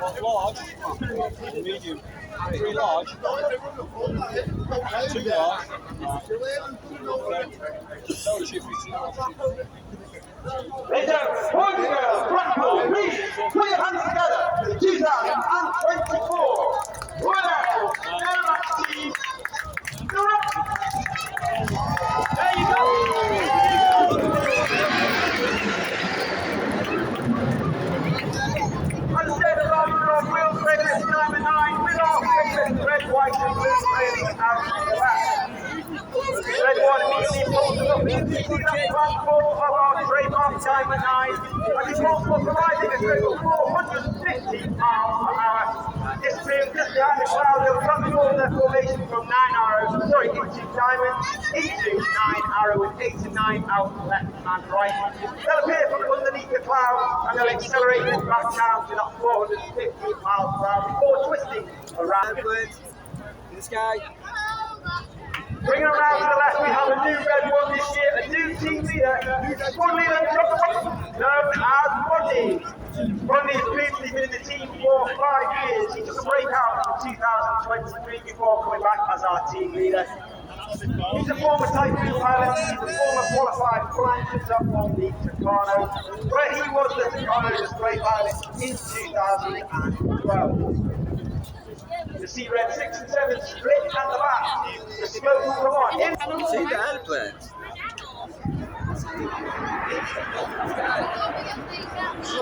What large? Medium. 3 large. 2 large. So cheap. Ladies and boys and girls, Blackpool, please put your hands together. 2024 Blackpool Air Show. There you go. I said the last on wheels, race number 9, with our favorite red, white, and blue trailing out to the back. Red one immediately pulls up into the platform of our trademark Diamond 9, and is also providing a total of 450 miles per hour. This being just behind the cloud, they'll transform their formation from 9 arrows, into Diamond, into 9 arrow with 8 to 9 out left and right. They'll appear from underneath the cloud, and they'll accelerate it back down to that 450 miles per hour before twisting around. This guy. Bringing around to the left, we have a new red one this year, a new team leader, squad leader known as Rodney. Rodney has previously been in the team for 5 years. He took a break out in 2023 before coming back as our team leader. He's a former Type 2 pilot, he's a former qualified flying shooter on the Tucano, where he was the Tucano display pilot in 2012. You see red 6 and 7 split at the back. The smoke will come on. See the airplanes.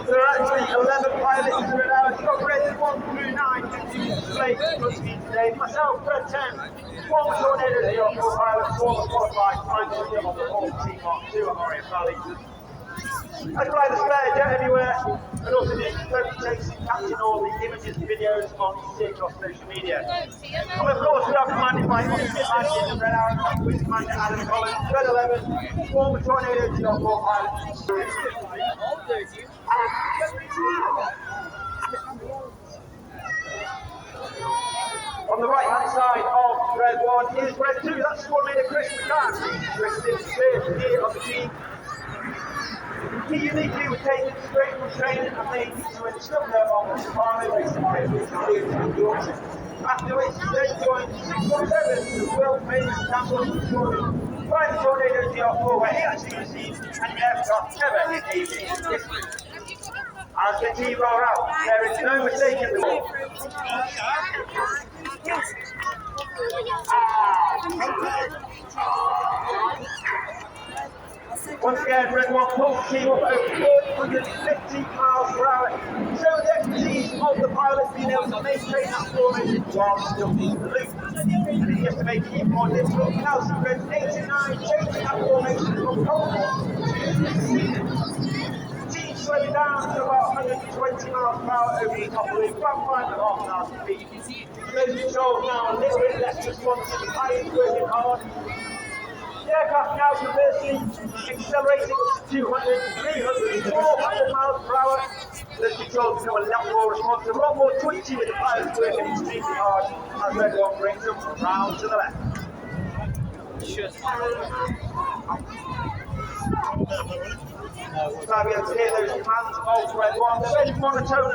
There are actually 11 pilots who are now. It's got red 1 through 9 to display today. Myself, red 10, former Tornado York pilot, former qualified flying shooter on the whole team Mark 2 at Orient Valley. I fly the spare jet everywhere, and also do photo takes and capture all the images and videos on across social media. And of course, we are commanded by Officer Red Arrow, with Commander Adam Collins, Red 11, former Tornado York pilot. On the right hand side of Red 1 is Red 2, that's squad leader Chris McCann. Chris is the first year of the team. He uniquely was taken straight from training and made into an instructor on the Tucano racing trip. After which he then joined 617, the world famous champion flying the Tornado DR4, where he actually received an aircraft ever in aviation history. As the team roll out, there is no mistake in the way. Once again, Red 1 pulls the team up over 450 miles per hour. So the expertise of the pilot being able to maintain that formation while still in the loop. And just to make it even more difficult, now see Red 8 and 9 changing that formation from cold team slowing down to about 120 miles per hour over the top of the about 5.5 speed. Those controls now a little bit less responsive, the pilots working hard. The aircraft now conversely accelerating up to 200, 300, 400 miles per hour. The controls become a lot more responsive, a lot more twitchy with the pilots working extremely hard as Red 1 brings them round to the left. Now we have to hear those commands of Red 1. They're very monotone.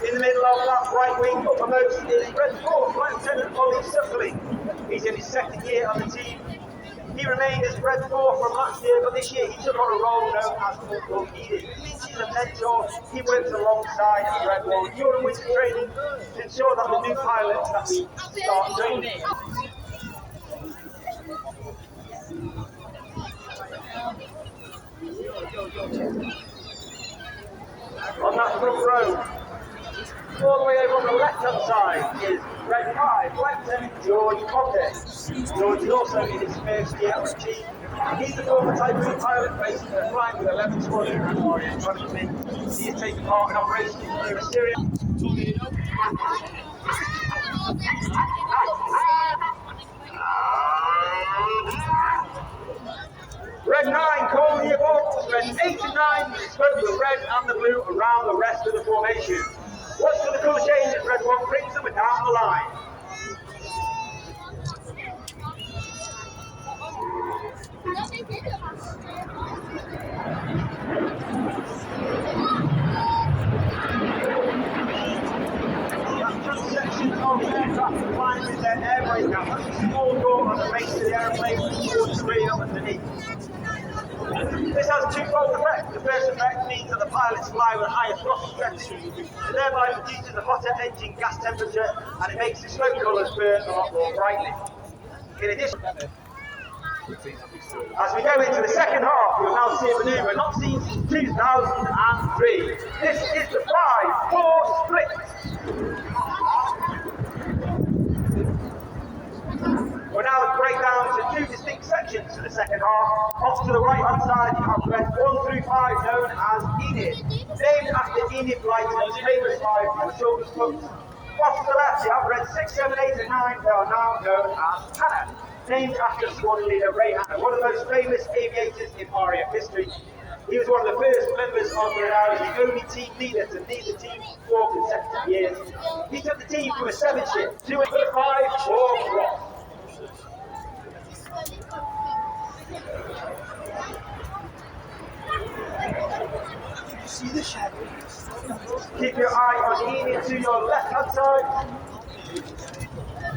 In the middle of that right wing uppermost is Red 4, Flight Lieutenant Ollie Suckley. He's in his second year on the team. He remained as Red 4 from last year, but this year he took on a role known as Football Leader. He's a mentor, he works alongside Red 1 during winter training to ensure that the new pilots that we start training. On that front row, all the way over on the left-hand side is Red 5, Lieutenant George Potter. George is also in his first year on the team. He's the former Type 2 pilot based flying with 11 Squadron and Orient Valley. He is taking part in operations in Syria. 8 and 9 spoke the red and the blue around the rest of the formation. Watch for the colour change as red 1 brings them down the line. Section of aircraft flying with their air brake now. That's a small door on the base of the aeroplane with the screen up underneath. This has twofold effect. The first effect means that the pilots fly with a higher throttle strength and thereby reduces the hotter engine gas temperature, and it makes the smoke colours burn a lot more brightly. In addition, as we go into the second half, we will now see a manoeuvre not seen since 2003. This is the 5-4 split. We'll now break down to 2 distinct sections for the second half. Off to the right hand side, you have red 1 through 5, known as Enid, named after Enid Blyton's famous 5 for the children's books. Off to the left, you have red 6, 7, 8, and 9, they are now known as Hannah, named after squadron leader Ray Hannah, one of the most famous aviators in RAF history. He was one of the first members of the RAF, the only team leader to lead the team for 4 consecutive years. He took the team from a 7 ship to a 5-4 cross. See the shadows. Keep your eye on Enid to your left hand side.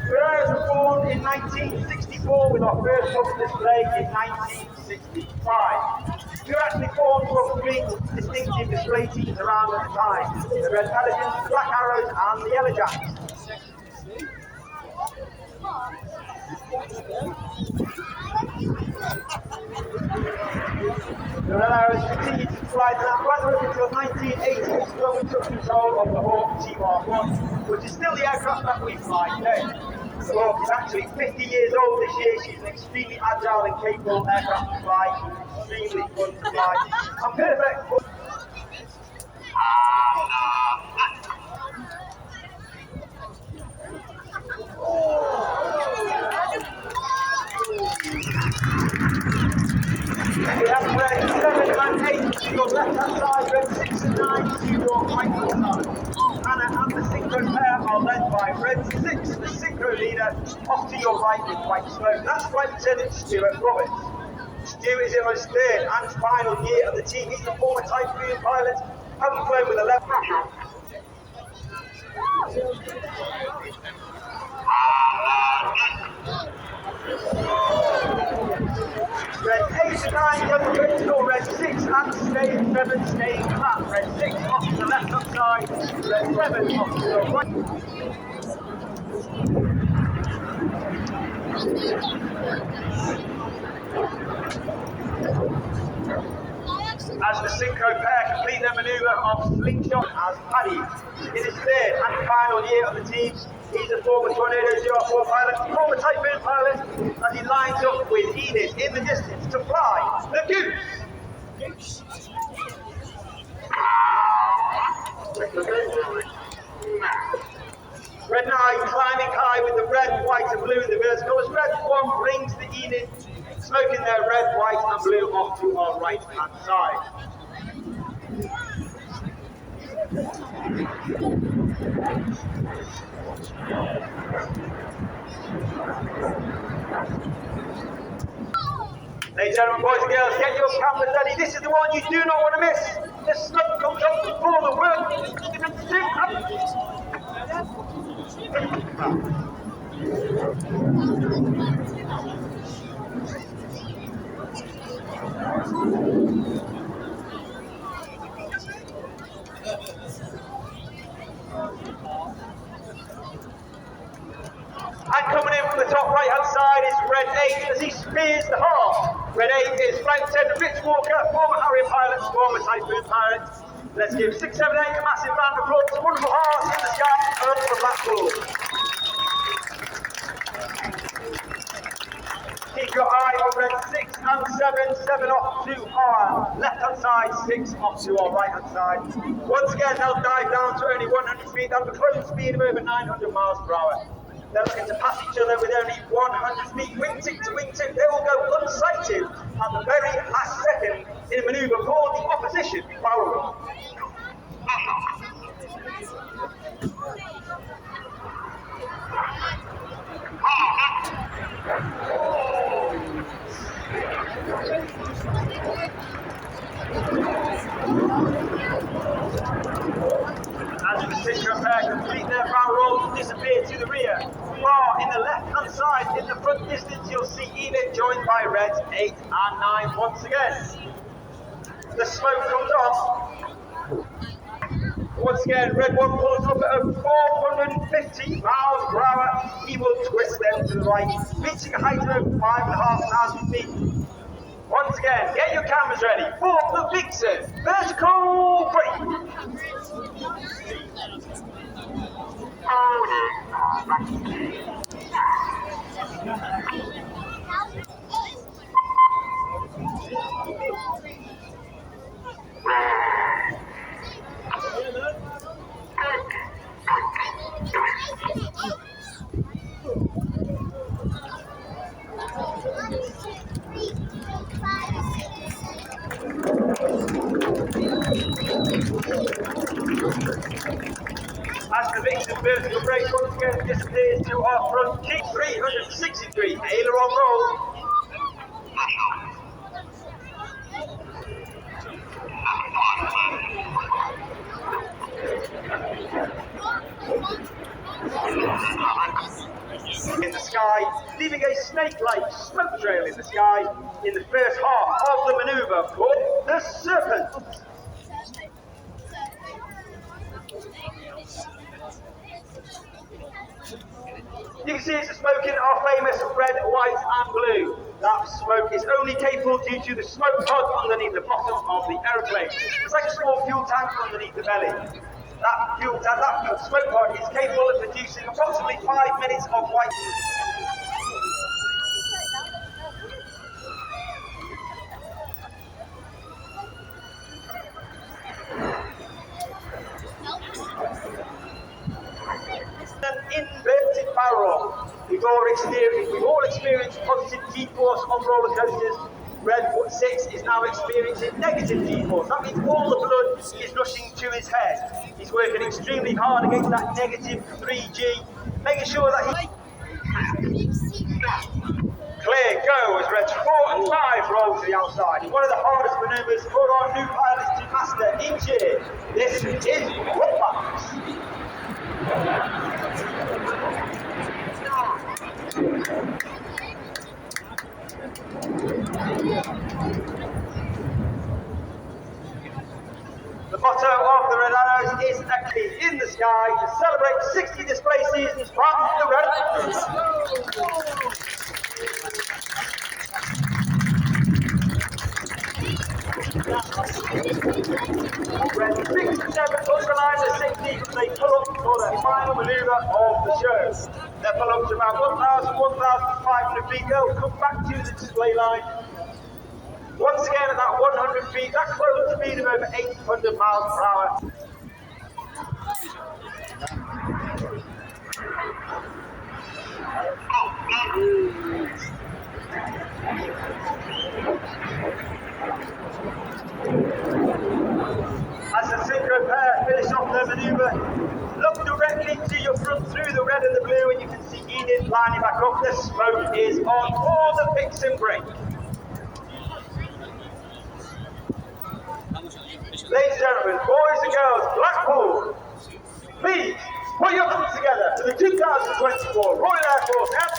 Ferreras was born in 1964 with our first book display in 1965. We were actually formed from 3 distinctive display teams around at the time: the Red Pelicans, the Black Arrows, and the Yellow Jacks. The Red Arrows continued to fly the weather until 1980, when we took control of the Hawk TR-1, which is still the aircraft that we fly today. The Hawk is actually 50 years old this year. She's an extremely agile and capable aircraft to fly, extremely fun to fly, and perfect for we have red 7 and 8 to your left hand side, red 6 and 9 to your right hand side. Hannah and the synchro pair are led by red 6, the synchro leader, off to your right with white smoke. That's Flight Lieutenant Stuart Roberts. Stu is in his 3rd and final year of the team. He's a former Typhoon pilot, having flown with 11. Red 8 and 9 go to red 6 and stay 7 staying flat. Red 6 off to the left hand side, red 7 off to the right. As the synchro pair complete their manoeuvre of slingshot as Paddy. In his 3rd and final year of the team, he's a former Tornado 04 pilot, former Typhoon pilot, as he lines up with Enid in the distance to fly the Goose. Red 9 climbing high with the red, white and blue in the vertical as red 1 brings the Enid, smoking their red, white and blue off to our right hand side. Ladies and gentlemen, boys and girls, get your cameras ready. This is the one you do not want to miss. The smoke comes up before the work. And coming in from the top right hand side is Red 8 as he spears the heart. Red 8 is Flight Lieutenant Rich Walker, former Harrier pilot, former Typhoon pilot. Let's give 6, 7, 8 a massive round of applause. Wonderful hearts in the sky up for Blackpool. Keep your eye on red 6 and 7, 7 off to our left hand side, 6 off to our right hand side. Once again, they'll dive down to only 100 feet, they'll have a closing speed of over 900 miles per hour. They're looking to pass each other with only 100 feet, wingtip to wingtip. They will go unsighted at the very last second in a manoeuvre called the As the synchro pair complete their barrel rolls and disappear to the rear, far in the left-hand side, in the front distance, you'll see Enid joined by Reds 8 and 9 once again. The smoke comes on. Once again, Red 1 pulls up at over 450 miles per hour. He will twist them to the right, reaching a height of over 5,500 feet. Once again, get your cameras ready for the Vixen vertical break. As the Vixen vertical break once again disappears to our front kick 363 aileron roll. In the sky, leaving a snake-like smoke trail in the sky in the first half of the manoeuvre called the Serpent. You can see it's smoking our famous red, white and blue. That smoke is only capable due to the smoke pod underneath the bottom of the aeroplane. It's like a small fuel tank underneath the belly. That smoke pod is capable of producing approximately 5 minutes of white. An inverted barrel. We've all experienced positive G-force on roller coasters. Red 6 is now experiencing negative G-force. That means all the blood is rushing to his head. He's working extremely hard against that negative 3G, making sure that he... Clear go as Reds 4 and 5 roll to the outside. One of the hardest manoeuvres for our new pilots to master each year. This is rollbacks. The motto of the Red Arrows is actually in the sky to celebrate 60 display seasons from the Red Arrows. Red 6 and 7 underline the 60 as they pull up for their final manoeuvre of the show. They'll pull up to about 1,500 feet. They'll come back to the display line. Once again at that 100 feet, that close speed of over 800 miles per hour. As the synchro pair finish off their manoeuvre, look directly to your front through the red and the blue and you can see Enid lining back up. The smoke is on for the Vixen break. Ladies and gentlemen, boys and girls, Blackpool, please put your hands together for the 2024 Royal Air Force Air